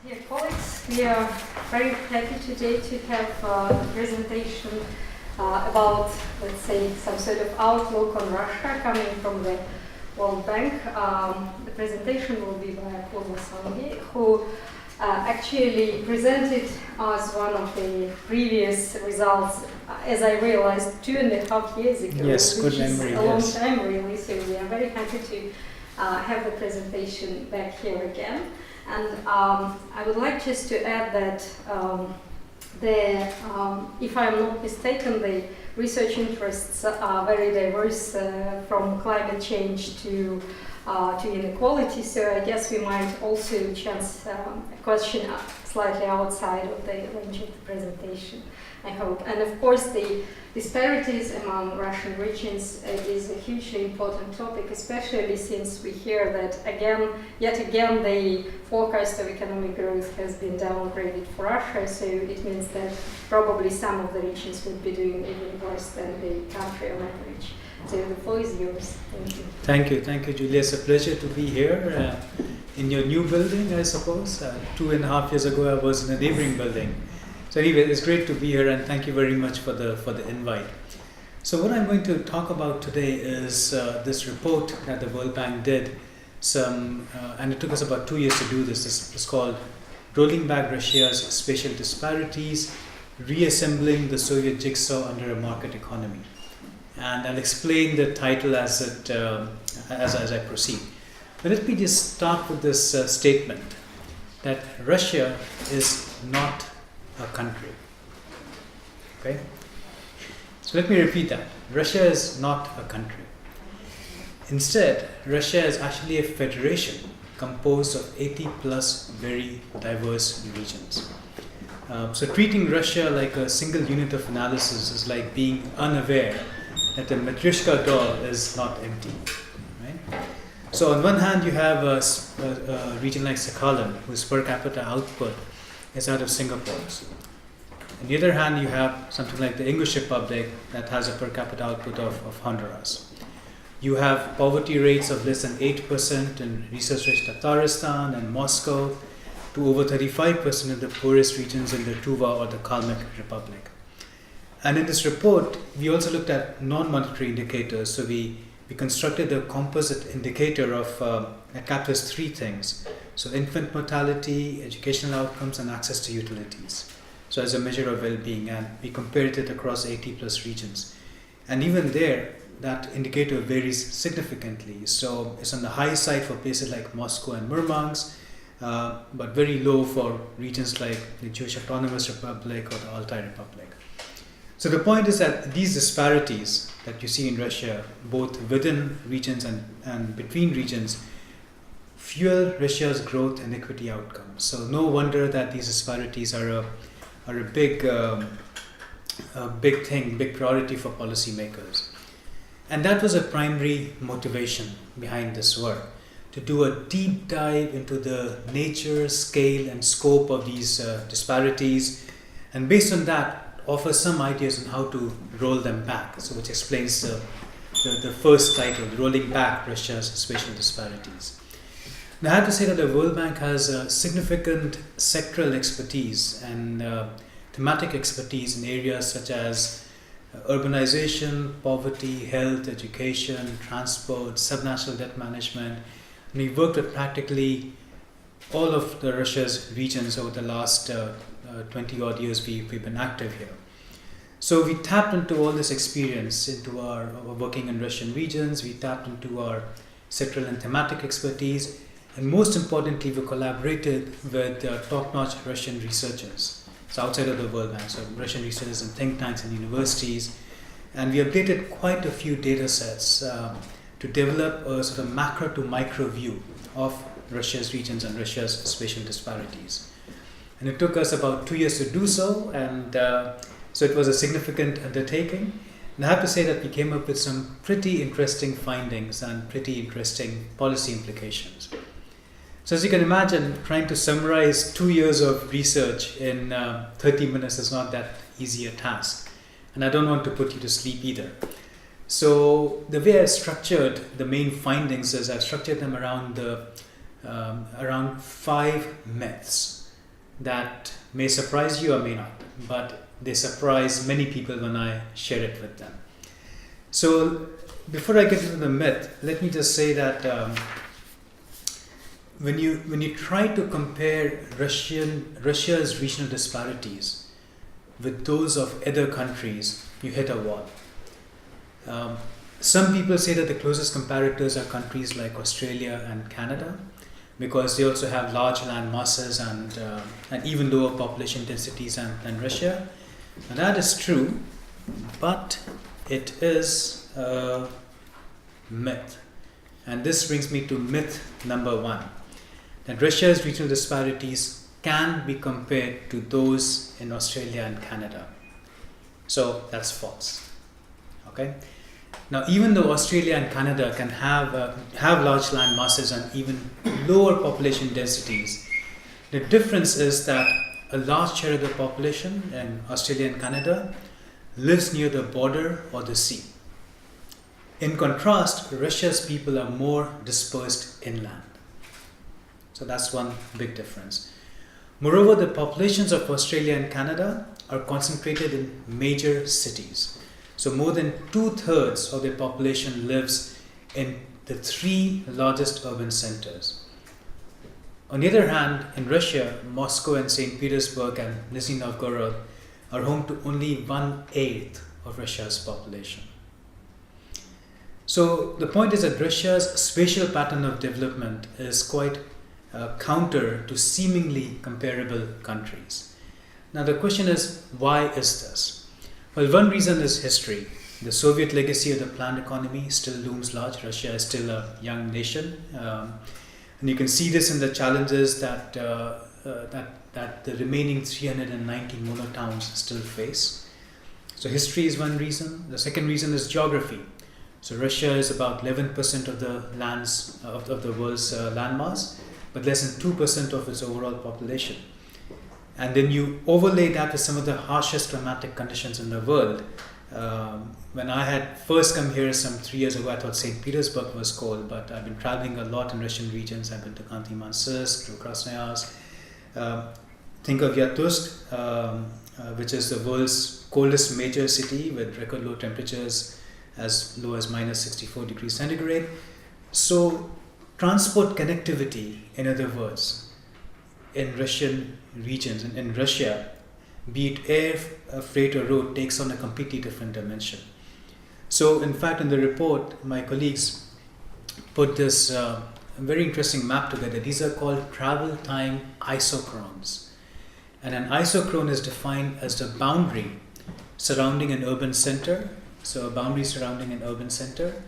Dear colleagues, we are very happy today to have a presentation about, let's say, some sort of outlook on Russia coming from the World Bank. The presentation will be by Apurva Sangi, who actually presented us one of the previous results, as I realized, 2.5 years ago. Yes, good memory. A long time, really. So we are very happy to have the presentation back here again. And I would like just to add that if I'm not mistaken, the research interests are very diverse, from climate change to inequality. So I guess we might also chance a question slightly outside of the range of the presentation, I hope. And of course, the disparities among Russian regions is a hugely important topic, especially since we hear that yet again, the forecast of economic growth has been downgraded for Russia. So it means that probably some of the regions would be doing even worse than the country on average. So the floor is yours. Thank you. Thank you, Julia. It's a pleasure to be here in your new building, I suppose. 2.5 years ago, I was in a neighboring building. So anyway, it's great to be here, and thank you very much for the invite. So what I'm going to talk about today is this report that the World Bank did. And it took us about 2 years to do this. This is called Rolling Back Russia's Spatial Disparities, Reassembling the Soviet Jigsaw Under a Market Economy. And I'll explain the title as I proceed. But let me just start with this statement that Russia is not a country. Okay? So let me repeat that. Russia is not a country. Instead, Russia is actually a federation composed of 80 plus very diverse regions. So treating Russia like a single unit of analysis is like being unaware that a Matryoshka doll is not empty. Right? So on one hand, you have a region like Sakhalin, whose per capita output is out of Singapore. On the other hand, you have something like the English Republic that has a per capita output of Honduras. You have poverty rates of less than 8% in resource-rich Tatarstan and Moscow, to over 35% in the poorest regions in the Tuva or the Kalmyk Republic. And in this report, we also looked at non-monetary indicators. So we constructed a composite indicator that captures three things. So infant mortality, educational outcomes, and access to utilities. So as a measure of well-being, and we compared it across 80 plus regions. And even there, that indicator varies significantly. So it's on the high side for places like Moscow and Murmansk, but very low for regions like the Jewish Autonomous Republic or the Altai Republic. So the point is that these disparities that you see in Russia, both within regions and between regions, fuel Russia's growth and equity outcomes. So no wonder that these disparities are a big priority for policymakers. And that was a primary motivation behind this work, to do a deep dive into the nature, scale, and scope of these disparities, and based on that, offer some ideas on how to roll them back. So which explains the first title, Rolling Back Russia's Spatial Disparities. Now I have to say that the World Bank has significant sectoral expertise and thematic expertise in areas such as urbanization, poverty, health, education, transport, subnational debt management. And we've worked with practically all of the Russia's regions over the last 20 odd years we've been active here. So we tapped into all this experience into our working in Russian regions. We tapped into our sectoral and thematic expertise. And most importantly, we collaborated with top-notch Russian researchers. So outside of the World Bank, so Russian researchers in think tanks and universities. And we updated quite a few data sets to develop a sort of macro to micro view of Russia's regions and Russia's spatial disparities. And it took us about 2 years to do so, and so it was a significant undertaking. And I have to say that we came up with some pretty interesting findings and pretty interesting policy implications. So as you can imagine, trying to summarize 2 years of research in 30 minutes is not that easy a task. And I don't want to put you to sleep either. So the way I structured the main findings is I've structured them around 5 myths that may surprise you or may not, but they surprise many people when I share it with them. So before I get into the myth, let me just say that when you try to compare Russia's regional disparities with those of other countries, you hit a wall. Some people say that the closest comparators are countries like Australia and Canada, because they also have large land masses and even lower population densities than Russia. And that is true, but it is a myth. And this brings me to myth number 1, that Russia's regional disparities can be compared to those in Australia and Canada. So that's false. Okay? Now, even though Australia and Canada can have large land masses and even lower population densities, the difference is that a large share of the population in Australia and Canada lives near the border or the sea. In contrast, Russia's people are more dispersed inland. So that's one big difference. Moreover, the populations of Australia and Canada are concentrated in major cities. So more than 2/3 of the population lives in the 3 largest urban centers. On the other hand, in Russia, Moscow and St. Petersburg and Nizhny Novgorod are home to only 1/8 of Russia's population. So the point is that Russia's spatial pattern of development is quite counter to seemingly comparable countries. Now the question is, why is this? Well, one reason is history. The Soviet legacy of the planned economy still looms large. Russia is still a young nation. And you can see this in the challenges that the remaining 390 monotowns still face. So history is one reason. The second reason is geography. So Russia is about 11% of the lands of the world's landmass, but less than 2% of its overall population. And then you overlay that with some of the harshest climatic conditions in the world. When I had first come here some 3 years ago, I thought St. Petersburg was cold, but I've been traveling a lot in Russian regions. I've been to Khanty-Mansiysk, to Krasnoyarsk. Think of Yakutsk, which is the world's coldest major city with record low temperatures as low as minus 64 degrees centigrade. So transport connectivity, in other words, in Russian regions, in Russia, be it air, freight or road, takes on a completely different dimension. So in fact, in the report, my colleagues put this very interesting map together. These are called travel time isochrones. And an isochrone is defined as the boundary surrounding an urban center. So a boundary surrounding an urban center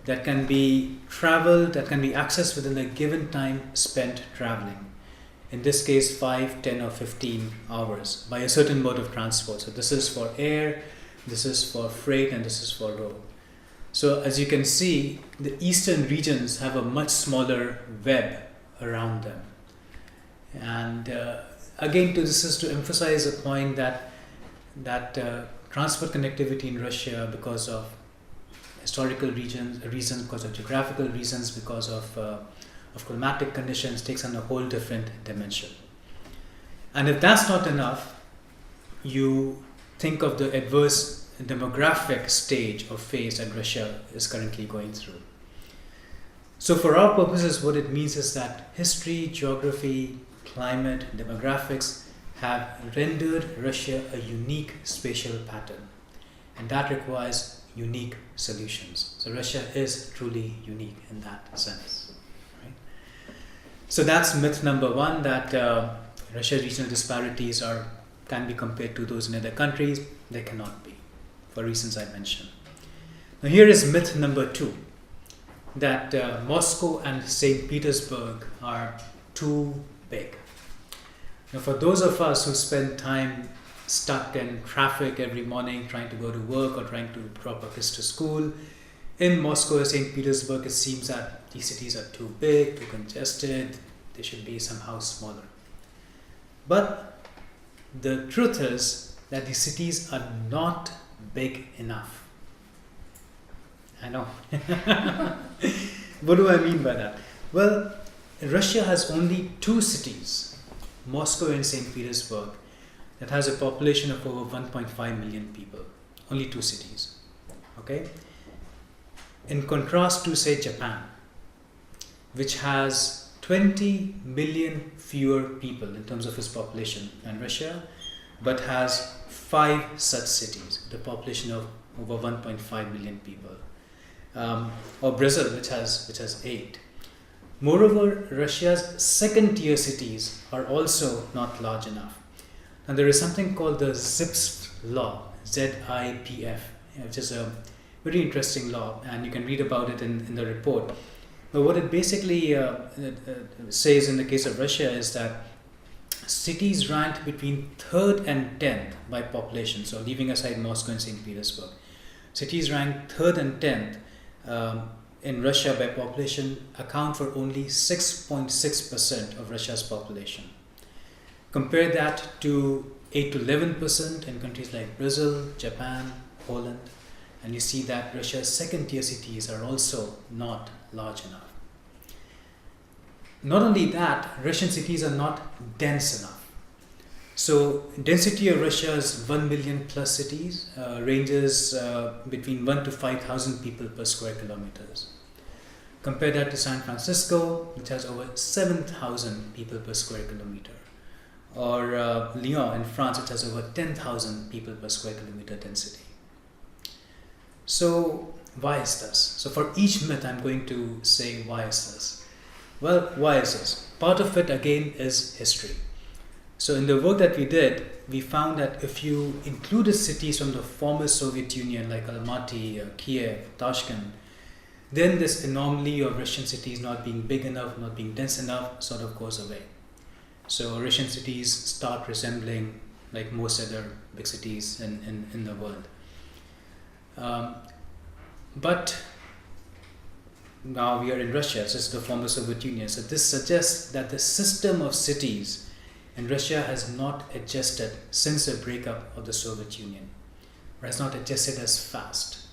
that can be traveled, that can be accessed within a given time spent traveling. In this case, 5, 10 or 15 hours by a certain mode of transport. So this is for air, this is for freight, and this is for road. So as you can see, the eastern regions have a much smaller web around them. And again, this is to emphasize a point that transport connectivity in Russia, because of historical reasons, because of geographical reasons, because of climatic conditions, takes on a whole different dimension. And if that's not enough, you think of the adverse demographic stage or phase that Russia is currently going through. So for our purposes, what it means is that history, geography, climate, demographics have rendered Russia a unique spatial pattern, and that requires unique solutions. So Russia is truly unique in that sense. Right? So that's myth number 1, that Russia's regional disparities can be compared to those in other countries. They cannot be, for reasons I mentioned. Now here is myth number 2, that Moscow and St. Petersburg are too big. Now for those of us who spend time stuck in traffic every morning trying to go to work or trying to drop our kids to school, in Moscow or St. Petersburg, it seems that these cities are too big, too congested, they should be somehow smaller. But the truth is that these cities are not big enough. I know. What do I mean by that? Well, Russia has only 2 cities Moscow and St. Petersburg, that has a population of over 1.5 million people, only 2 cities. Okay? In contrast to, say, Japan, which has 20 million fewer people in terms of its population than Russia, but has 5 such cities, with a population of over 1.5 million people. Or Brazil, which has 8. Moreover, Russia's second-tier cities are also not large enough. And there is something called the ZIPF law, ZIPF, which is a very interesting law, and you can read about it in the report. But what it basically says in the case of Russia is that cities ranked between 3rd and 10th by population, so leaving aside Moscow and St. Petersburg, cities ranked 3rd and 10th in Russia by population account for only 6.6% of Russia's population. Compare that to 8 to 11% in countries like Brazil, Japan, Poland, and you see that Russia's second-tier cities are also not large enough. Not only that, Russian cities are not dense enough. So density of Russia's 1 million plus cities ranges between 1 to 5,000 people per square kilometers. Compare that to San Francisco, which has over 7,000 people per square kilometer. Or Lyon in France, which has over 10,000 people per square kilometer density. So why is this? So for each myth, I'm going to say, why is this? Well, why is this? Part of it, again, is history. So in the work that we did, we found that if you included cities from the former Soviet Union like Almaty, Kiev, Tashkent, then this anomaly of Russian cities not being big enough, not being dense enough, sort of goes away. So Russian cities start resembling like most other big cities in the world. But now we are in Russia, this is the former Soviet Union. So this suggests that the system of cities in Russia has not adjusted since the breakup of the Soviet Union, or has not adjusted as fast.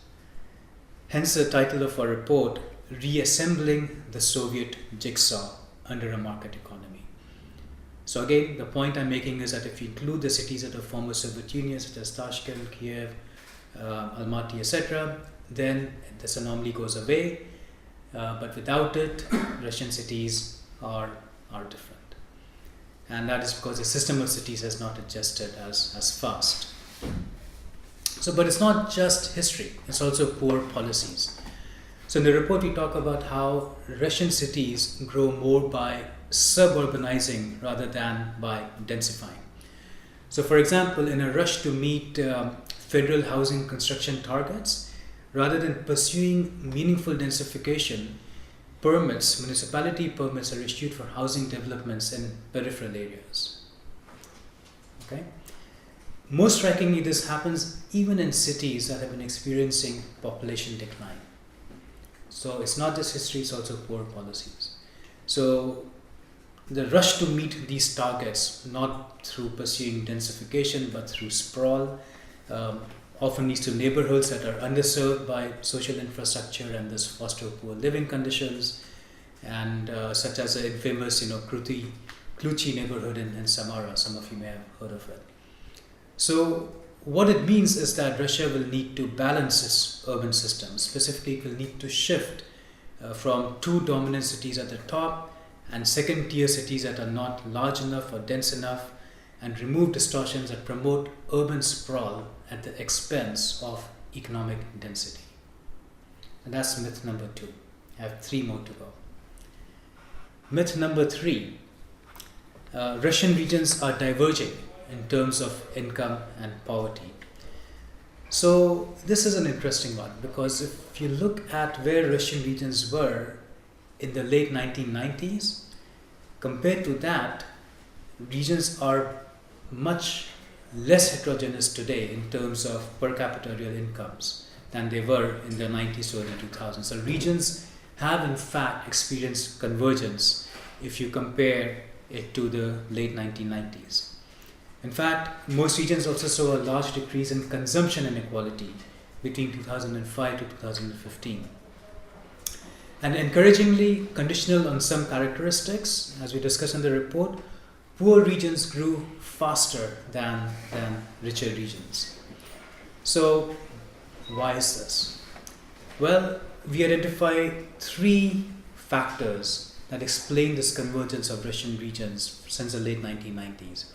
Hence the title of our report, Reassembling the Soviet Jigsaw under a Market Economy. So again, the point I'm making is that if you include the cities of the former Soviet Union, such as Tashkent, Kiev, Almaty, etc., then this anomaly goes away. But without it, Russian cities are different. And that is because the system of cities has not adjusted as fast. So, but it's not just history, it's also poor policies. So in the report we talk about how Russian cities grow more by suburbanizing rather than by densifying. So for example, in a rush to meet federal housing construction targets, rather than pursuing meaningful densification, municipality permits are issued for housing developments in peripheral areas. Okay? Most strikingly, this happens even in cities that have been experiencing population decline. So it's not just history, it's also poor policies. So the rush to meet these targets, not through pursuing densification, but through sprawl, often leads to neighborhoods that are underserved by social infrastructure and thus foster poor living conditions, and such as the infamous, Kluchi neighborhood in Samara. Some of you may have heard of it. So what it means is that Russia will need to balance its urban system. Specifically, it will need to shift from 2 dominant cities at the top and second-tier cities that are not large enough or dense enough, and remove distortions that promote urban sprawl at the expense of economic density. And that's myth number 2. I have 3 more to go. Myth number 3. Russian regions are diverging in terms of income and poverty. So this is an interesting one, because if you look at where Russian regions were in the late 1990s, compared to that, regions are much less heterogeneous today in terms of per capita real incomes than they were in the 90s or early 2000s. So regions have in fact experienced convergence if you compare it to the late 1990s. In fact, most regions also saw a large decrease in consumption inequality between 2005 to 2015. And encouragingly, conditional on some characteristics, as we discussed in the report, poor regions grew faster than richer regions. So why is this? Well, we identify three factors that explain this convergence of Russian regions since the late 1990s.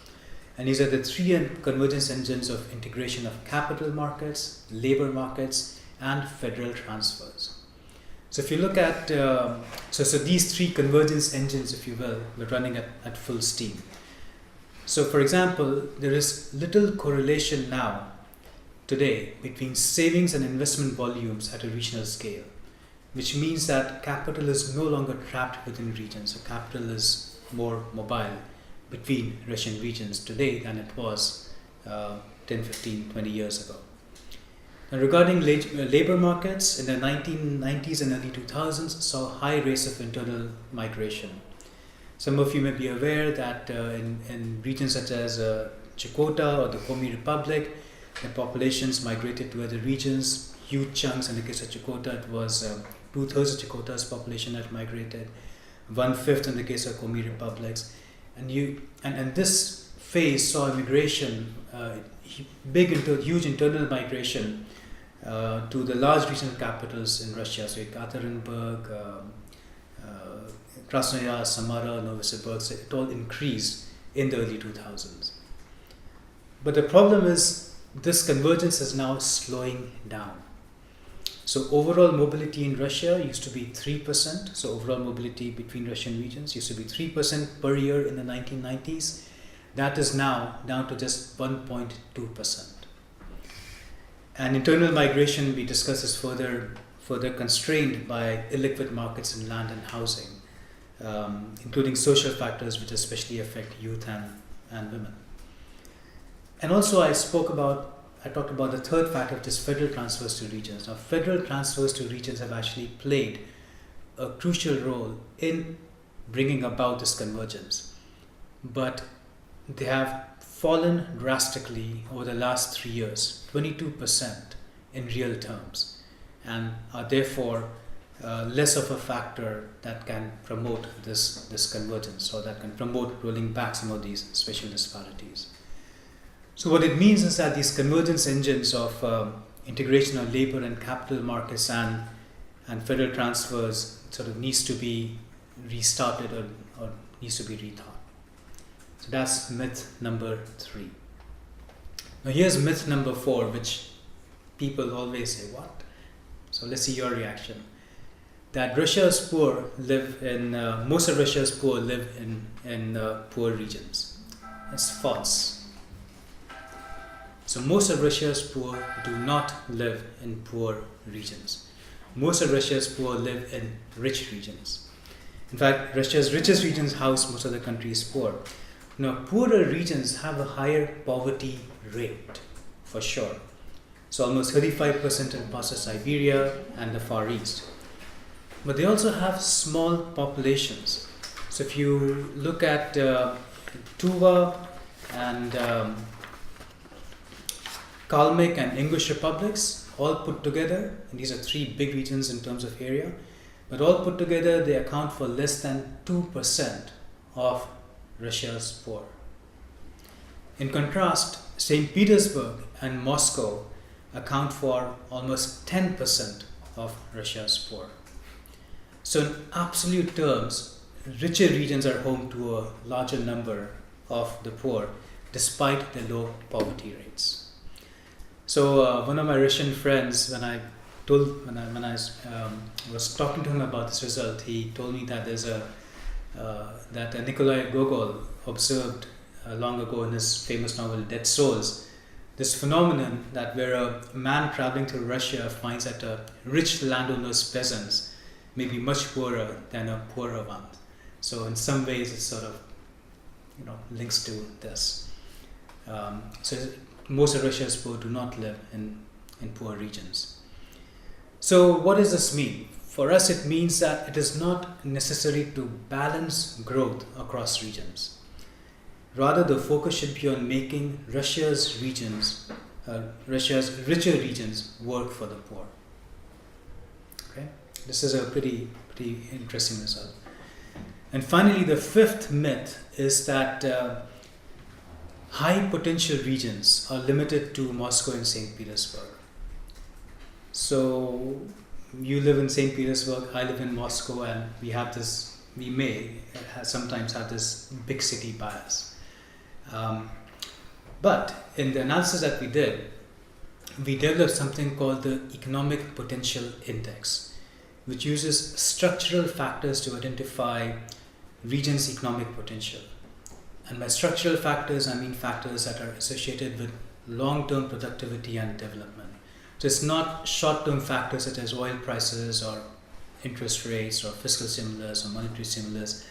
And these are the three convergence engines of integration of capital markets, labor markets, and federal transfers. So if you look at, so these three convergence engines, if you will, were running at full steam. So for example, there is little correlation now, today, between savings and investment volumes at a regional scale, which means that capital is no longer trapped within regions. So capital is more mobile between Russian regions today than it was 10, 15, 20 years ago. Now regarding labor markets, in the 1990s and early 2000s saw high rates of internal migration. Some of you may be aware that in regions such as Chukota or the Komi Republic, the populations migrated to other regions, huge chunks. In the case of Chukota, it was 2/3 of Chukota's population that migrated, 1/5 in the case of Komi Republics. And this phase saw immigration, huge internal migration to the large regional capitals in Russia, so Ekaterinburg, Krasnoyarsk, Samara, Novosibirsk. It all increased in the early 2000s. But the problem is this convergence is now slowing down. So overall mobility in Russia used to be 3%. So overall mobility between Russian regions used to be 3% per year in the 1990s. That is now down to just 1.2%. And internal migration, we discuss this further constrained by illiquid markets in land and housing, including social factors which especially affect youth and women. And also I talked about the third factor, which is federal transfers to regions. Now, federal transfers to regions have actually played a crucial role in bringing about this convergence. But they have fallen drastically over the last 3 years, 22% in real terms, and are therefore less of a factor that can promote this convergence, or that can promote rolling back some of these spatial disparities. So what it means is that these convergence engines of integration of labor and capital markets and federal transfers sort of needs to be restarted or needs to be rethought. So that's myth number 3. Now here's myth number 4, which people always say, what? So let's see your reaction. That Russia's poor live in, most of Russia's poor live in poor regions. It's false. So most of Russia's poor do not live in poor regions. Most of Russia's poor live in rich regions. In fact, Russia's richest regions house most of the country's poor. Now, poorer regions have a higher poverty rate, for sure. So almost 35% in parts of Siberia and the Far East. But they also have small populations. So if you look at Tuva and Kalmyk and Ingush republics, all put together, and these are 3 big regions in terms of area, but all put together they account for less than 2% of Russia's poor. In contrast, St. Petersburg and Moscow account for almost 10% of Russia's poor. So in absolute terms, richer regions are home to a larger number of the poor, despite the low poverty rates. So one of my Russian friends, when I was talking to him about this result, he told me that that Nikolai Gogol observed long ago in his famous novel Dead Souls, this phenomenon that where a man traveling through Russia finds that a rich landowner's peasants may be much poorer than a poorer one. So in some ways it sort of links to this. So most of Russia's poor do not live in poor regions. So what does this mean? For us, it means that it is not necessary to balance growth across regions. Rather, the focus should be on making Russia's richer regions work for the poor. Okay, this is a pretty interesting result. And finally, the fifth myth is that high potential regions are limited to Moscow and St. Petersburg. So you live in St. Petersburg, I live in Moscow, and we may sometimes have this big city bias. But in the analysis that we did, we developed something called the Economic Potential Index, which uses structural factors to identify regions' economic potential. And by structural factors, I mean factors that are associated with long-term productivity and development. So it's not short-term factors such as oil prices or interest rates or fiscal stimulus or monetary stimulus.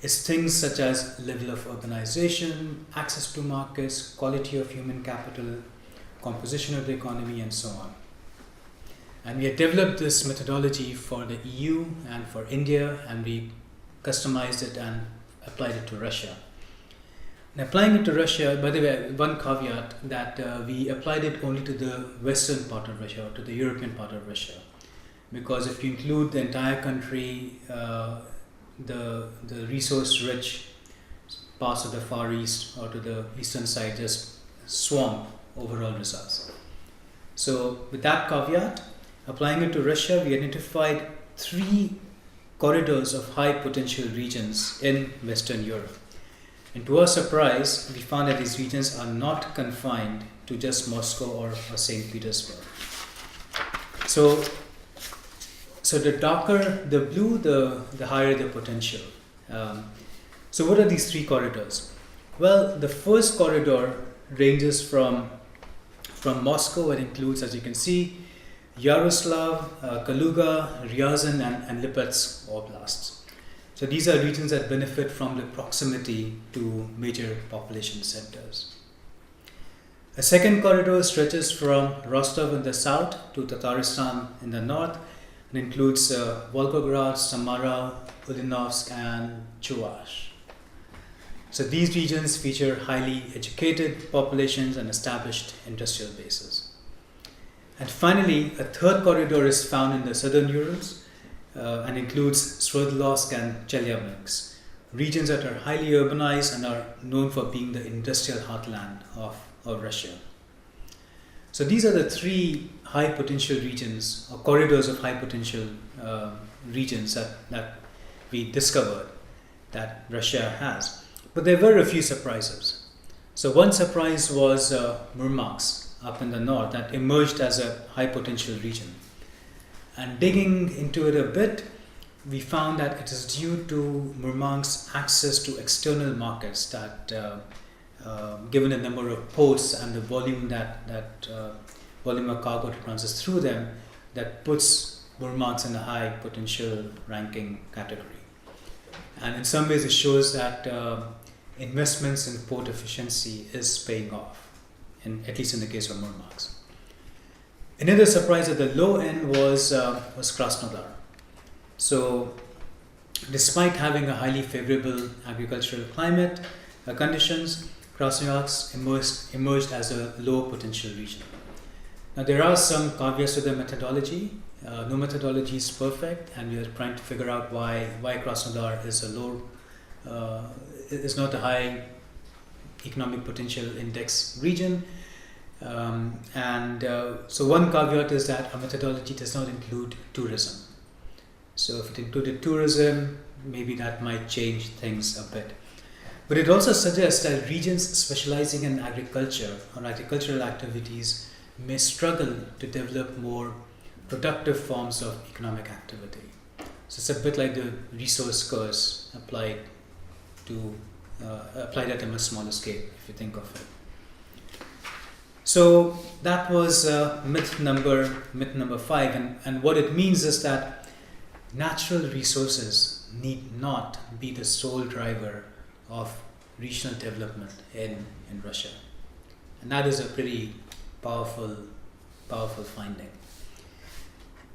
It's things such as level of urbanization, access to markets, quality of human capital, composition of the economy, and so on. And we have developed this methodology for the EU and for India, and we customized it and applied it to Russia. And applying it to Russia, by the way, one caveat that we applied it only to the western part of Russia, or to the European part of Russia. Because if you include the entire country, the resource-rich parts of the Far East or to the eastern side just swamp overall results. So with that caveat, applying it to Russia, we identified 3 corridors of high potential regions in Western Europe. And to our surprise, we found that these regions are not confined to just Moscow or St. Petersburg. So the darker the blue, the higher the potential. So what are these 3 corridors? Well, the first corridor ranges from Moscow. It includes, as you can see, Yaroslav, Kaluga, Ryazan, and Lipetsk oblasts. So these are regions that benefit from the proximity to major population centers. A second corridor stretches from Rostov in the south to Tatarstan in the north and includes Volgograd, Samara, Ulyanovsk, and Chuvash. So these regions feature highly educated populations and established industrial bases. And finally, a third corridor is found in the southern Urals and includes Sverdlovsk and Chelyabinsk, regions that are highly urbanized and are known for being the industrial heartland of Russia. So these are the 3 high potential regions or corridors of high potential regions that we discovered that Russia has. But there were a few surprises. So one surprise was Murmansk up in the north that emerged as a high potential region. And digging into it a bit, we found that it is due to Murmansk's access to external markets that, given the number of ports and the volume volume of cargo that passes through them, that puts Murmansk in a high potential ranking category. And in some ways it shows that investments in port efficiency is paying off, at least in the case of Murmansk. Another surprise at the low end was Krasnodar. So despite having a highly favorable agricultural climate conditions, Krasnodarsk emerged as a low potential region. Now there are some caveats to the methodology. No methodology is perfect, and we are trying to figure out why Krasnodar is not a high economic potential index region. So one caveat is that our methodology does not include tourism. So if it included tourism, maybe that might change things a bit. But it also suggests that regions specializing in agriculture or agricultural activities may struggle to develop more productive forms of economic activity. So it's a bit like the resource curse applied at a much smaller scale, if you think of it. So that was myth number 5, and what it means is that natural resources need not be the sole driver of regional development in Russia, and that is a pretty powerful finding.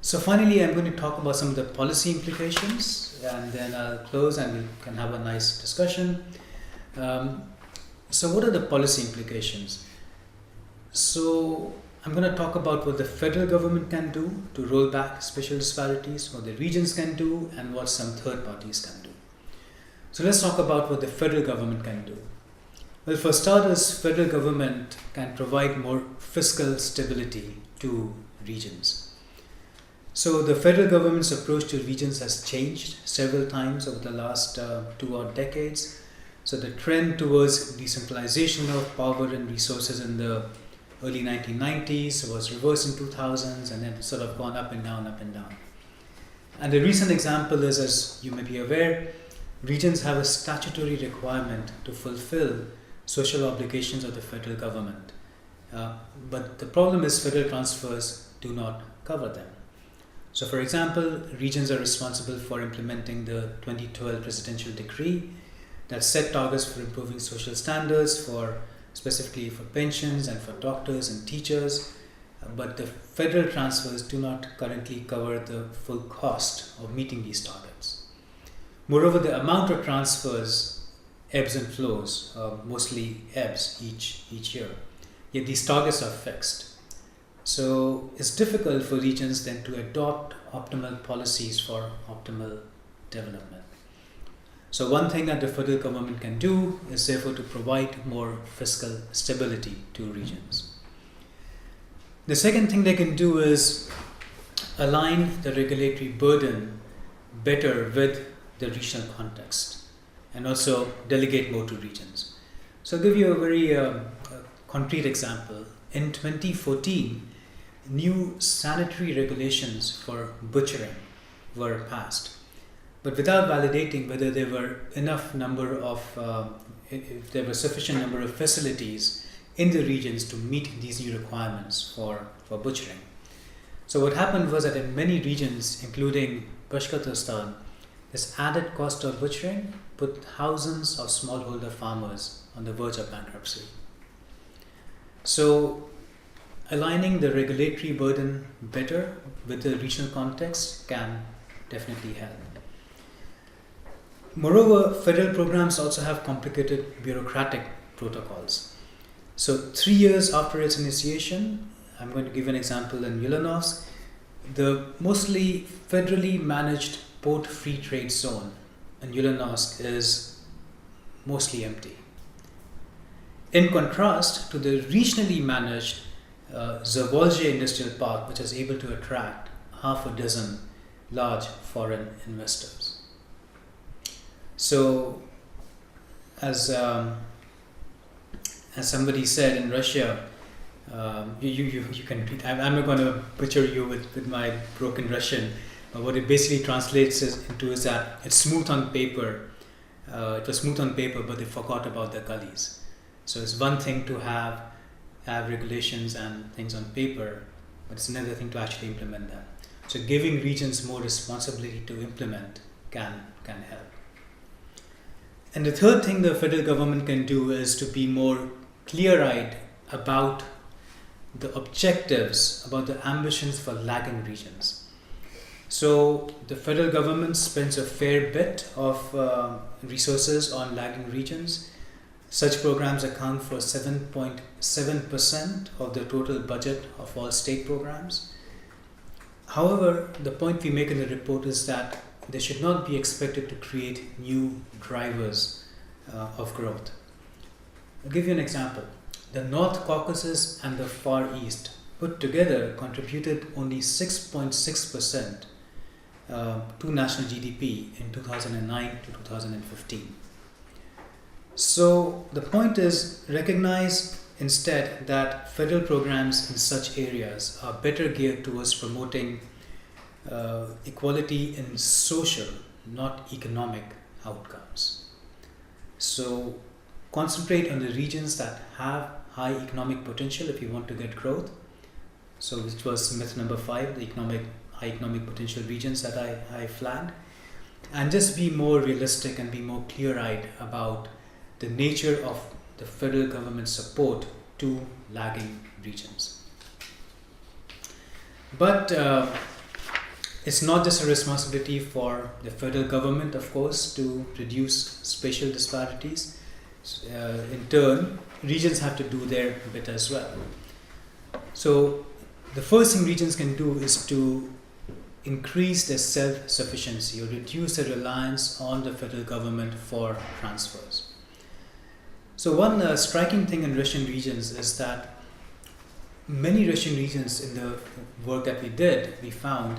So finally, I'm going to talk about some of the policy implications, and then I'll close and we can have a nice discussion. So what are the policy implications? So I'm going to talk about what the federal government can do to roll back spatial disparities, what the regions can do, and what some third parties can do. So let's talk about what the federal government can do. Well, for starters, federal government can provide more fiscal stability to regions. So the federal government's approach to regions has changed several times over the last 2 odd decades. So the trend towards decentralization of power and resources in the early 1990s was reversed in 2000s and then sort of gone up and down, up and down. And the recent example is, as you may be aware, regions have a statutory requirement to fulfill social obligations of the federal government. But the problem is federal transfers do not cover them. So for example, regions are responsible for implementing the 2012 presidential decree that set targets for improving social standards specifically for pensions and for doctors and teachers, but the federal transfers do not currently cover the full cost of meeting these targets. Moreover, the amount of transfers ebbs and flows, mostly ebbs each year, yet these targets are fixed. So it's difficult for regions then to adopt optimal policies for optimal development. So one thing that the federal government can do is therefore to provide more fiscal stability to regions. The second thing they can do is align the regulatory burden better with the regional context and also delegate more to regions. So I'll give you a very concrete example. In 2014, new sanitary regulations for butchering were passed, but without validating whether there were if there were sufficient number of facilities in the regions to meet these new requirements for butchering. So what happened was that in many regions, including Bashkortostan, this added cost of butchering put thousands of smallholder farmers on the verge of bankruptcy. So aligning the regulatory burden better with the regional context can definitely help. Moreover, federal programs also have complicated bureaucratic protocols. So 3 years after its initiation, I'm going to give an example in Ulanovsk, the mostly federally managed port free trade zone in Ulanovsk is mostly empty. In contrast to the regionally managed Zavolzhye Industrial Park, which is able to attract 6 large foreign investors. So, as somebody said in Russia, you can read. I'm not going to butcher you with my broken Russian. But what it basically translates into is that it's smooth on paper. It was smooth on paper, but they forgot about the gullies. So it's one thing to have regulations and things on paper, but it's another thing to actually implement them. So giving regions more responsibility to implement can help. And the third thing the federal government can do is to be more clear-eyed about the objectives, about the ambitions for lagging regions. So the federal government spends a fair bit of resources on lagging regions. Such programs account for 7.7% of the total budget of all state programs. However, the point we make in the report is that they should not be expected to create new drivers of growth. I'll give you an example. The North Caucasus and the Far East put together contributed only 6.6% to national GDP in 2009 to 2015. So the point is, recognize instead that federal programs in such areas are better geared towards promoting equality in social, not economic outcomes. So concentrate on the regions that have high economic potential if you want to get growth. So which was myth number 5, the high economic potential regions that I flagged. And just be more realistic and be more clear-eyed about the nature of the federal government's support to lagging regions. But it's not just a responsibility for the federal government, of course, to reduce spatial disparities. In turn, regions have to do their bit as well. So the first thing regions can do is to increase their self-sufficiency or reduce their reliance on the federal government for transfers. So one striking thing in Russian regions is that many Russian regions, in the work that we did, we found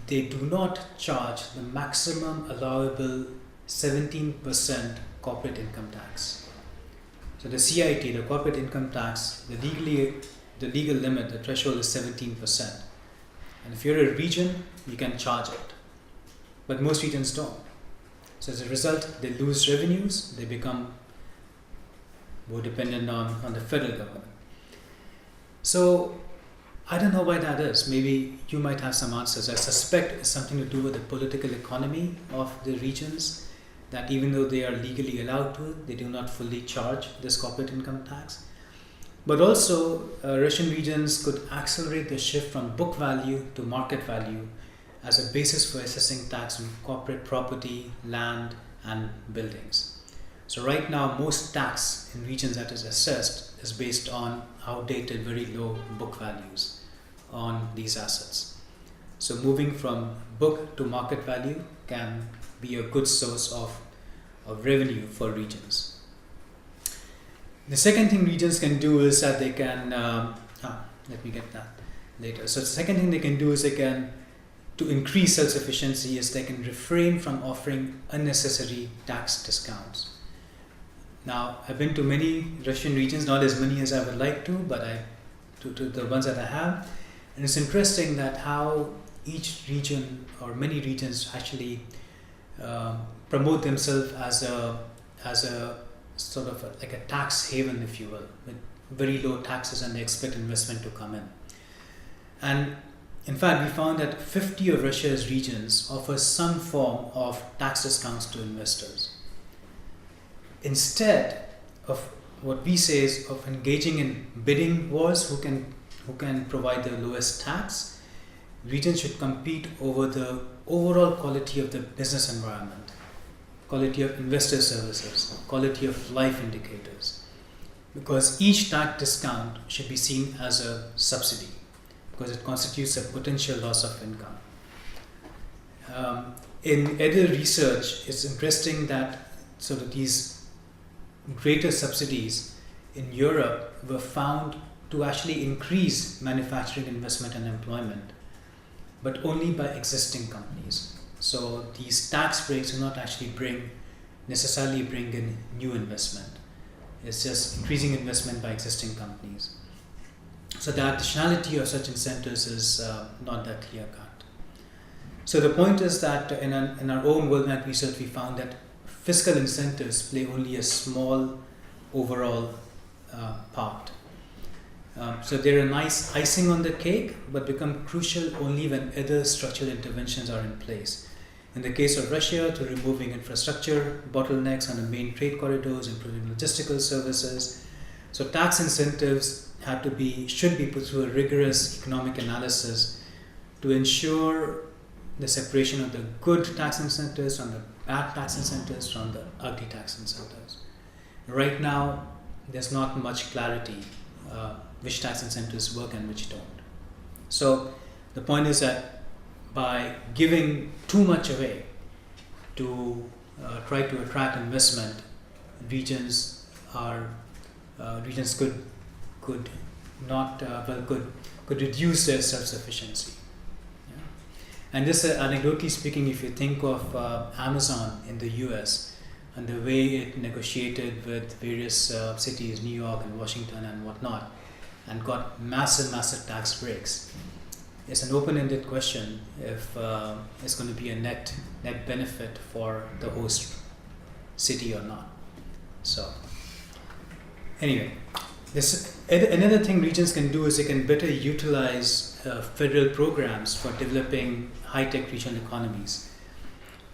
they do not charge the maximum allowable 17% corporate income tax. So the CIT, the corporate income tax, the legal limit, the threshold is 17%. And if you're a region, you can charge it. But most regions don't. So as a result, they lose revenues, they become more dependent on the federal government. So I don't know why that is. Maybe you might have some answers. I suspect it's something to do with the political economy of the regions, that even though they are legally allowed to, they do not fully charge this corporate income tax. But also, Russian regions could accelerate the shift from book value to market value as a basis for assessing tax on corporate property, land, and buildings. So right now, most tax in regions that is assessed is based on outdated, very low book values on these assets. So moving from book to market value can be a good source of revenue for regions. The second thing regions can do is that they can, let me get that later. So the second thing they can do is to increase self-sufficiency, is they can refrain from offering unnecessary tax discounts. Now, I've been to many Russian regions, not as many as I would like to, but to the ones that I have. And it's interesting that how each region or many regions actually promote themselves as a sort of like a tax haven, if you will, with very low taxes, and they expect investment to come in. And in fact, we found that 50 of Russia's regions offer some form of tax discounts to investors. Instead of what we say is of engaging in bidding wars, who can provide the lowest tax, regions should compete over the overall quality of the business environment, quality of investor services, quality of life indicators, because each tax discount should be seen as a subsidy, because it constitutes a potential loss of income. In other research, it's interesting that sort of these greater subsidies in Europe were found to actually increase manufacturing investment and employment, but only by existing companies. So these tax breaks do not actually necessarily bring in new investment. It's just increasing investment by existing companies. So the additionality of such incentives is not that clear cut. So the point is that in our own World Bank research, we found that fiscal incentives play only a small overall part. So they're a nice icing on the cake, but become crucial only when other structural interventions are in place. In the case of Russia, to removing infrastructure bottlenecks on the main trade corridors, improving logistical services. So tax incentives should be put through a rigorous economic analysis to ensure the separation of the good tax incentives from the bad tax incentives from the ugly tax incentives. Right now, there's not much clarity which tax incentives work and which don't. So the point is that by giving too much away to try to attract investment, regions could reduce their self-sufficiency. Yeah. And just anecdotally speaking, if you think of Amazon in the US and the way it negotiated with various cities, New York and Washington and whatnot, and got massive tax breaks, it's an open-ended question if it's going to be a net benefit for the host city or not. So anyway, another thing regions can do is they can better utilize federal programs for developing high-tech regional economies.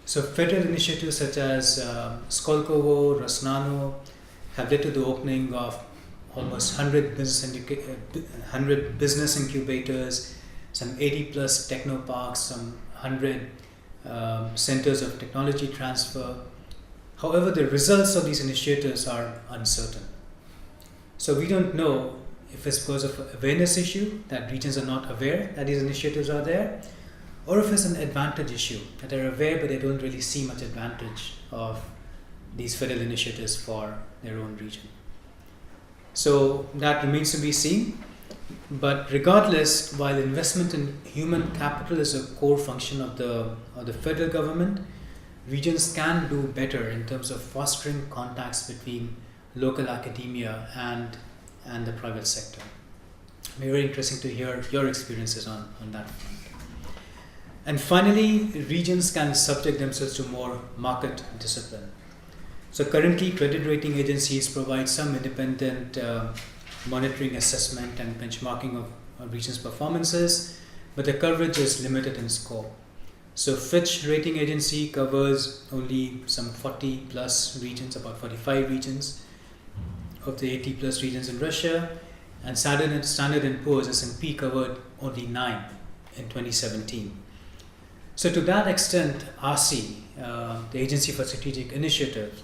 So federal initiatives such as Skolkovo, Rosnano have led to the opening of almost 100 business incubators, some 80 plus technoparks, some 100 centers of technology transfer. However, the results of these initiatives are uncertain. So we don't know if it's because of an awareness issue, that regions are not aware that these initiatives are there, or if it's an advantage issue, that they're aware but they don't really see much advantage of these federal initiatives for their own region. So that remains to be seen. But regardless, while investment in human capital is a core function of the federal government, regions can do better in terms of fostering contacts between local academia and the private sector. It'll be very interesting to hear your experiences on that front. And finally, regions can subject themselves to more market discipline. So currently, credit rating agencies provide some independent monitoring, assessment and benchmarking of regions' performances, but the coverage is limited in scope. So Fitch rating agency covers only some 40 plus regions, about 45 regions of the 80 plus regions in Russia, and Standard & Poor's S&P covered only 9 in 2017. So to that extent, RC, the Agency for Strategic Initiatives,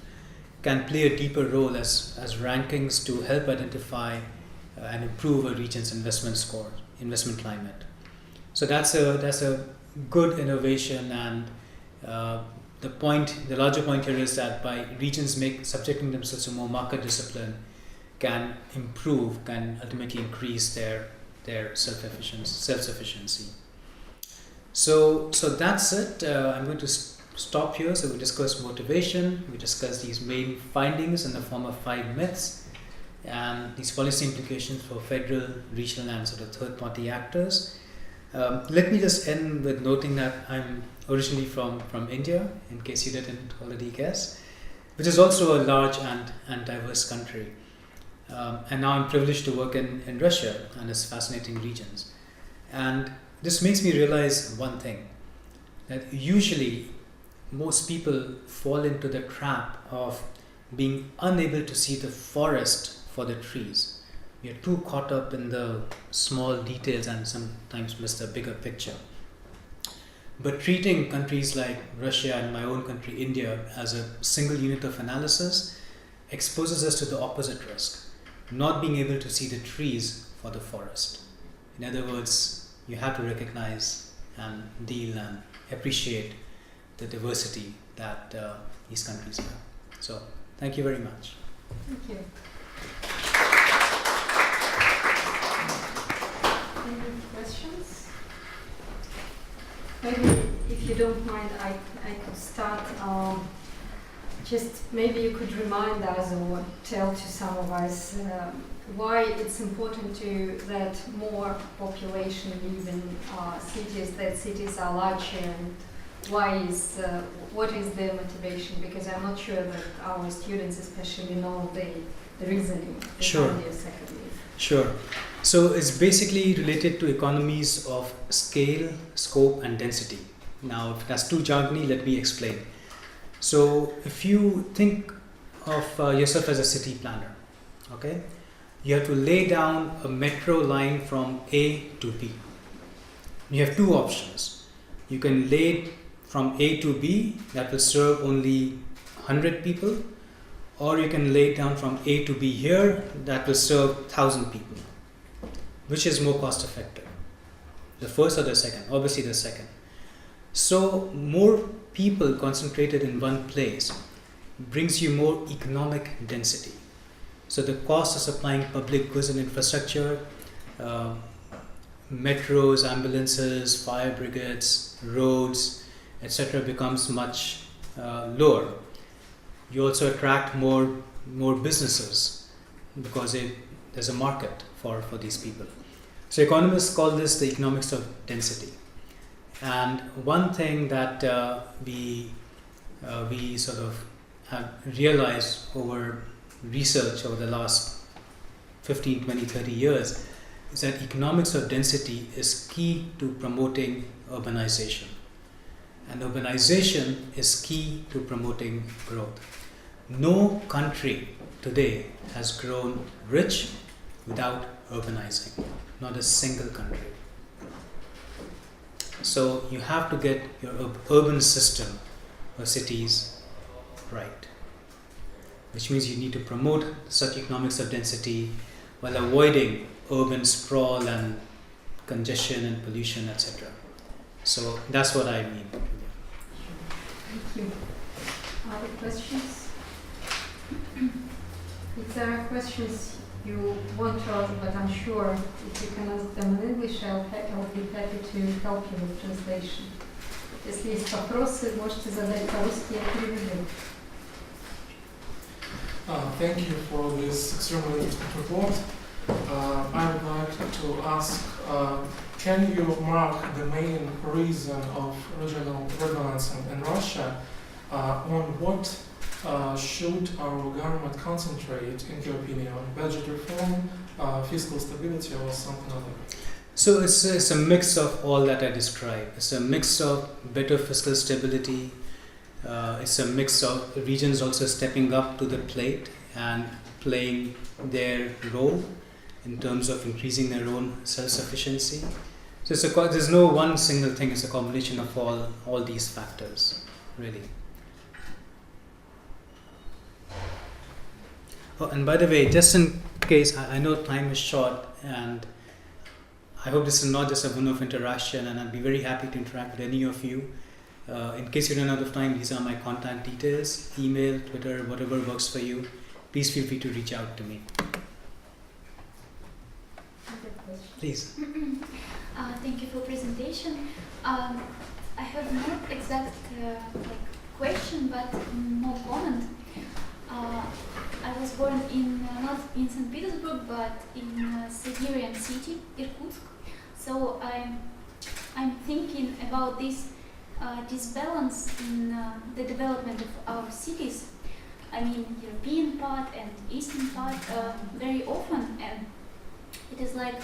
can play a deeper role as rankings to help identify and improve a region's investment score, investment climate. So that's a good innovation, and the larger point here is that by regions subjecting themselves to more market discipline can ultimately increase their self-sufficiency. So that's it. I'm going to stop here. So we discussed motivation, we discussed these main findings in the form of 5 myths, and these policy implications for federal, regional and sort of third-party actors. Let me just end with noting that I'm originally from India, in case you didn't already guess, which is also a large and diverse country. And now I'm privileged to work in Russia and its fascinating regions. And this makes me realize one thing, that usually most people fall into the trap of being unable to see the forest for the trees. We are too caught up in the small details and sometimes miss the bigger picture. But treating countries like Russia and my own country, India, as a single unit of analysis exposes us to the opposite risk, not being able to see the trees for the forest. In other words, you have to recognize and deal and appreciate the diversity that these countries have. So, thank you very much. Thank you. Any questions? Maybe, if you don't mind, I could start. Just maybe you could remind us or tell to some of us why it's important that more population live in cities, that cities are larger, and what is their motivation? Because I'm not sure that our students especially know the reasoning behind the second myth. Sure. So it's basically related to economies of scale, scope and density. Now, if that's too jargony, let me explain. So if you think of yourself as a city planner, okay, you have to lay down a metro line from A to B. You have 2 options. You can lay it from A to B, that will serve only 100 people, or you can lay it down from A to B here, that will serve 1,000 people. Which is more cost effective? The first or the second? Obviously the second. So more people concentrated in one place brings you more economic density. So the cost of supplying public goods and infrastructure, metros, ambulances, fire brigades, roads, etc. becomes much lower. You also attract more businesses because there's a market for these people. So economists call this the economics of density. And one thing that we sort of have realized over research over the last 15, 20, 30 years is that economics of density is key to promoting urbanization. And urbanization is key to promoting growth. No country today has grown rich without urbanizing. Not a single country. So you have to get your urban system or cities right, which means you need to promote such economics of density while avoiding urban sprawl and congestion and pollution, etc. So that's what I mean. Thank you. Other questions? If there are questions you want to ask but I'm sure if you can ask them in English, I'll be happy to help you with translation. Если есть вопросы, можете задать по-русски, я переведу. Thank you for this extremely interesting report. I would like to ask, can you mark the main reason of regional turbulence in Russia? On what should our government concentrate, in your opinion, budget reform, fiscal stability, or something like that? So it's a mix of all that I described. It's a mix of better fiscal stability. It's a mix of regions also stepping up to the plate and playing their role in terms of increasing their own self-sufficiency. So there's no one single thing. It's a combination of all these factors, really. Oh, and by the way, just in case, I know time is short, and I hope this is not just a one-off interaction, and I'll be very happy to interact with any of you. In case you run out of time, these are my contact details, email, Twitter, whatever works for you. Please feel free to reach out to me. Please. Thank you for presentation. I have not exact question, but more comment. I was born not in St. Petersburg, but in Siberian city, Irkutsk. So I'm thinking about this disbalance in the development of our cities. I mean, European part and Eastern part very often, and it is like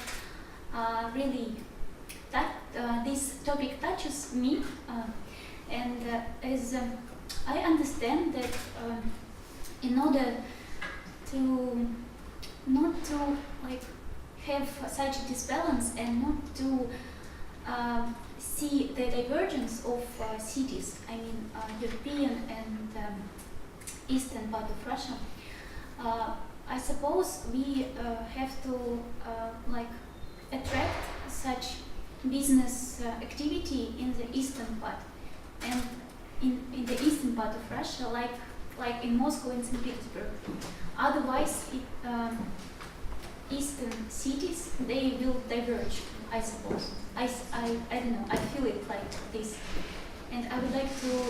really that this topic touches me, and as I understand that in order to not to have such a disbalance and not to see the divergence of cities, I mean European and Eastern part of Russia, I suppose we have to attract such business activity in the Eastern part, and in the Eastern part of Russia, like in Moscow and St. Petersburg. Otherwise, Eastern cities, they will diverge, I suppose. I don't know, I feel it like this. And I would like to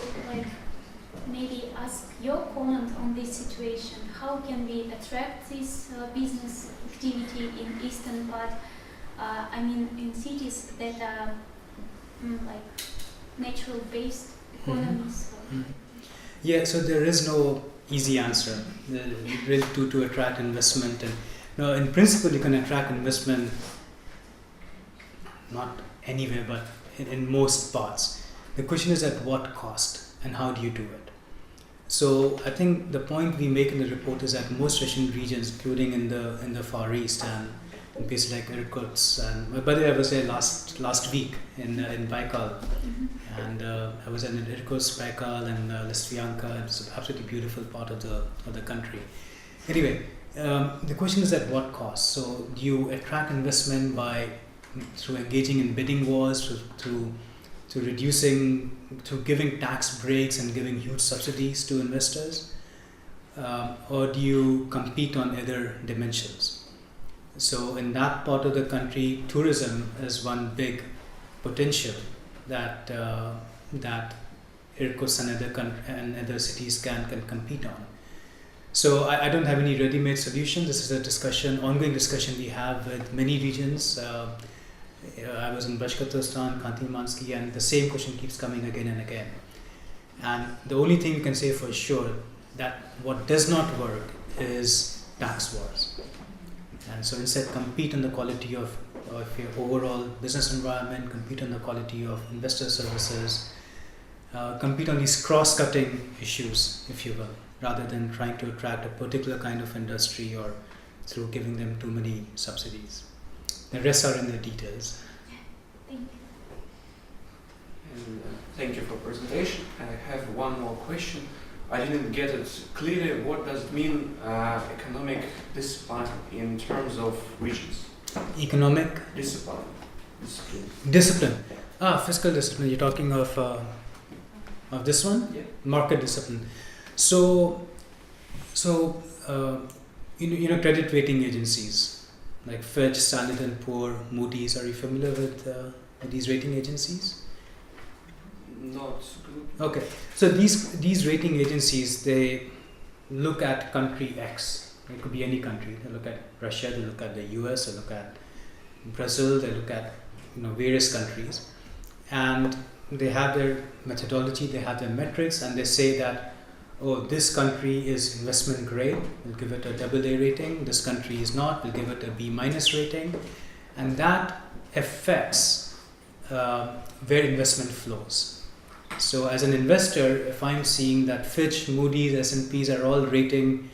maybe ask your comment on this situation. How can we attract this business activity in Eastern part? I mean, in cities that are natural based economies. Yeah, so there is no easy answer really to attract investment. And no, in principle, you can attract investment not anywhere, but in most parts. The question is at what cost and how do you do it? So I think the point we make in the report is that most Russian regions, including in the Far East and in places like Irkutsk, and by the way, I was there last week in Baikal, and I was in Irkutsk, Baikal, and Listvianka. It's an absolutely beautiful part of the country. Anyway, the question is at what cost? So do you attract investment through engaging in bidding wars, through giving tax breaks and giving huge subsidies to investors, or do you compete on other dimensions? So in that part of the country, tourism is one big potential that Irkutsk and other cities can compete on. So I don't have any ready-made solution. This is ongoing discussion we have with many regions. I was in Bashkortostan, Khanty-Mansky, and the same question keeps coming again and again. And the only thing you can say for sure that what does not work is tax wars. And so instead, compete on the quality of your overall business environment, compete on the quality of investor services, compete on these cross-cutting issues, if you will, rather than trying to attract a particular kind of industry or through giving them too many subsidies. The rest are in the details. Thank you. And, thank you for presentation. I have one more question. I didn't get it clearly. What does it mean, economic discipline in terms of regions? Economic discipline. discipline. Fiscal discipline. You're talking of this one? Yeah. Market discipline. So you know credit rating agencies like Fitch, Standard & Poor, Moody's. Are you familiar with these rating agencies? Not good. Okay. So these rating agencies, they look at country X. It could be any country. They look at Russia. They look at the US. They look at Brazil. They look at various countries, and they have their methodology. They have their metrics, and they say that, oh, this country is investment grade, we'll give it a AA rating. This country is not, we'll give it a B- rating. And that affects where investment flows. So as an investor, if I'm seeing that Fitch, Moody's, S&Ps are all rating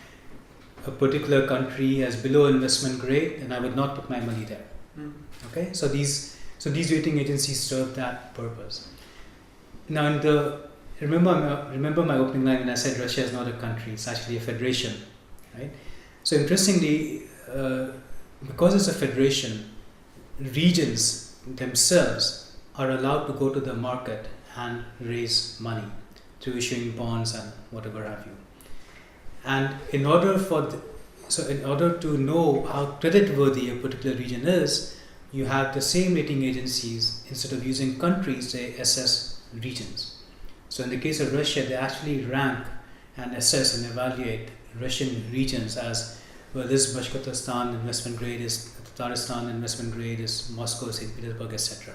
a particular country as below investment grade, then I would not put my money there. Okay, so these rating agencies serve that purpose. Now, remember my opening line when I said Russia is not a country; it's actually a federation, right? So interestingly, because it's a federation, regions themselves are allowed to go to the market and raise money through issuing bonds and whatever have you. And in order to know how creditworthy a particular region is, you have the same rating agencies, instead of using countries, they assess regions. So in the case of Russia, they actually rank and assess and evaluate Russian regions as, well, this Bashkortostan investment grade is Tatarstan investment grade is Moscow, St. Petersburg, etc.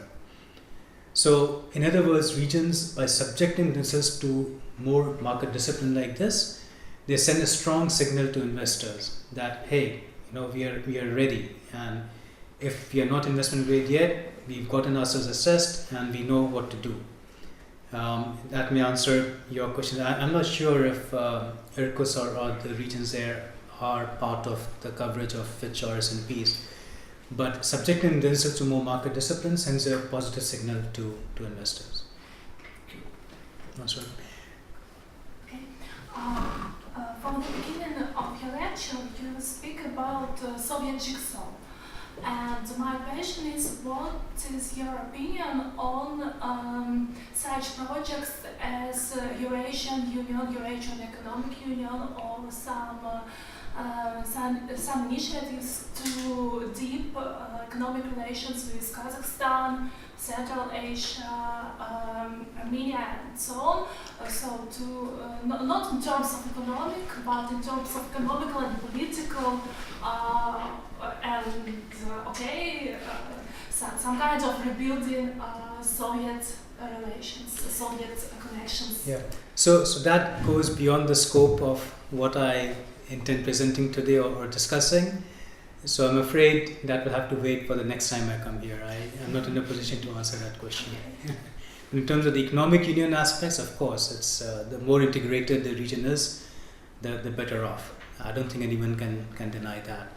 So in other words, regions, by subjecting themselves to more market discipline like this, they send a strong signal to investors that, hey, we are ready, and if we are not investment grade yet, we've gotten ourselves assessed and we know what to do. That may answer your question. I'm not sure if IRCOS or the regions there are part of the coverage of Fitch or S&Ps, but subjecting themselves to more market discipline sends a positive signal to investors. No, sorry. Okay. From the beginning of your lecture, you speak about Soviet jigsaw. And my question is, what is your opinion on such projects as Eurasian Union, Eurasian Economic Union, or some initiatives to deep economic relations with Kazakhstan, Central Asia, Armenia, and so on. So not in terms of economic, but in terms of economical and political, some kind of rebuilding Soviet relations, Soviet connections. Yeah. So that goes beyond the scope of what I intend presenting today or discussing. So I'm afraid that will have to wait for the next time I come here. I'm not in a position to answer that question. In terms of the economic union aspects, of course, it's the more integrated the region is, the better off. I don't think anyone can deny that.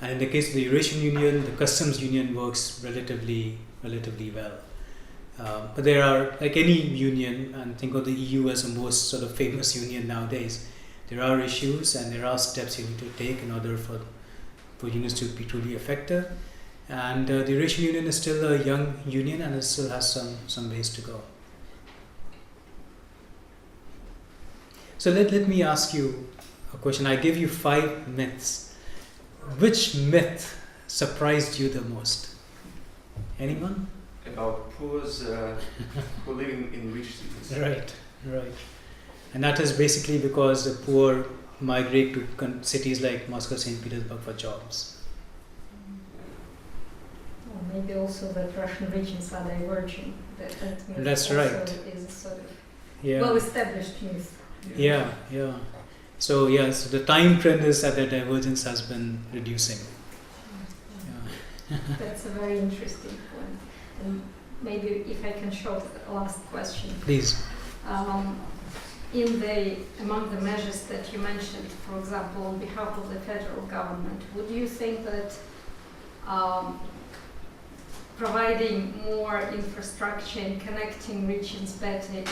And in the case of the Eurasian Union, the customs union works relatively well. But there are, like any union, and think of the EU as the most sort of famous union nowadays, there are issues and there are steps you need to take in order for unions to be truly effective. And the Eurasian Union is still a young union and it still has some ways to go. So let me ask you a question. I gave you 5 myths. Which myth surprised you the most? Anyone? About poors who live in rich cities. Right. And that is basically because the poor migrate to cities like Moscow, St. Petersburg for jobs. Or maybe also that Russian regions are diverging. That's also right. Is a sort of Yeah. well-established myth. Yeah. So the time trend is that the divergence has been reducing. Yeah. That's a very interesting point. And maybe if I can show the last question. Please. Among the measures that you mentioned, for example, on behalf of the federal government, would you think that providing more infrastructure and connecting regions better,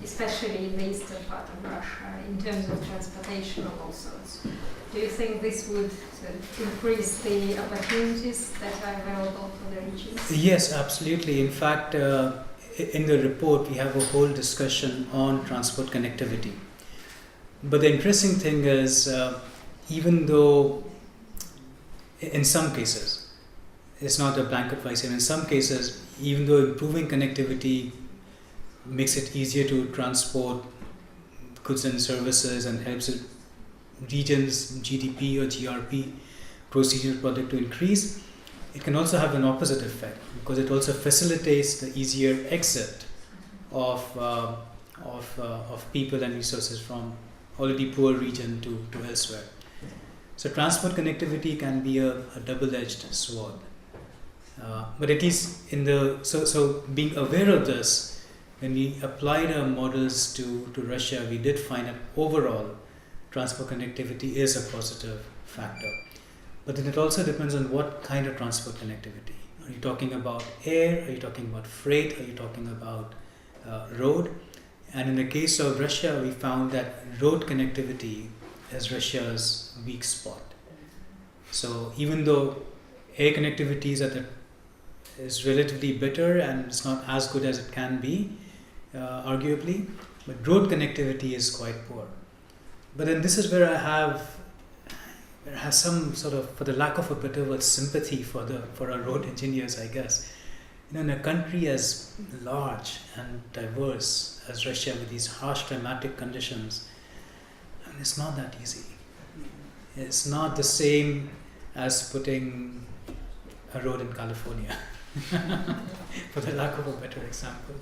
especially in the eastern part of Russia, in terms of transportation of all sorts, do you think this would increase the opportunities that are available for the regions? Yes, absolutely. In fact, in the report we have a whole discussion on transport connectivity. But the interesting thing is, even though in some cases, it's not a blanket advice, in some cases, even though improving connectivity makes it easier to transport goods and services and helps regions' GDP or GRP, gross regional product, to increase, it can also have an opposite effect, because it also facilitates the easier exit of people and resources from already poor region to elsewhere. So transport connectivity can be a double-edged sword. But at least so being aware of this, when we applied our models to Russia, we did find that overall transport connectivity is a positive factor. But then it also depends on what kind of transport connectivity. Are you talking about air? Are you talking about freight? Are you talking about road? And in the case of Russia, we found that road connectivity is Russia's weak spot. So even though air connectivity is relatively better and it's not as good as it can be, arguably, but road connectivity is quite poor. But then this is where I have some sort of, for the lack of a better word, sympathy for our road engineers, I guess. In a country as large and diverse as Russia, with these harsh climatic conditions, it's not that easy. It's not the same as putting a road in California, for the lack of a better example.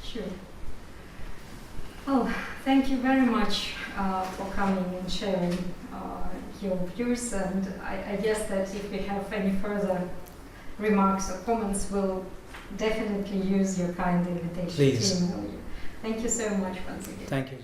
Sure. Oh, thank you very much for coming and sharing your views, and I guess that if we have any further remarks or comments, we'll definitely use your kind invitation Please. to email you. Thank you so much once again. Thank you.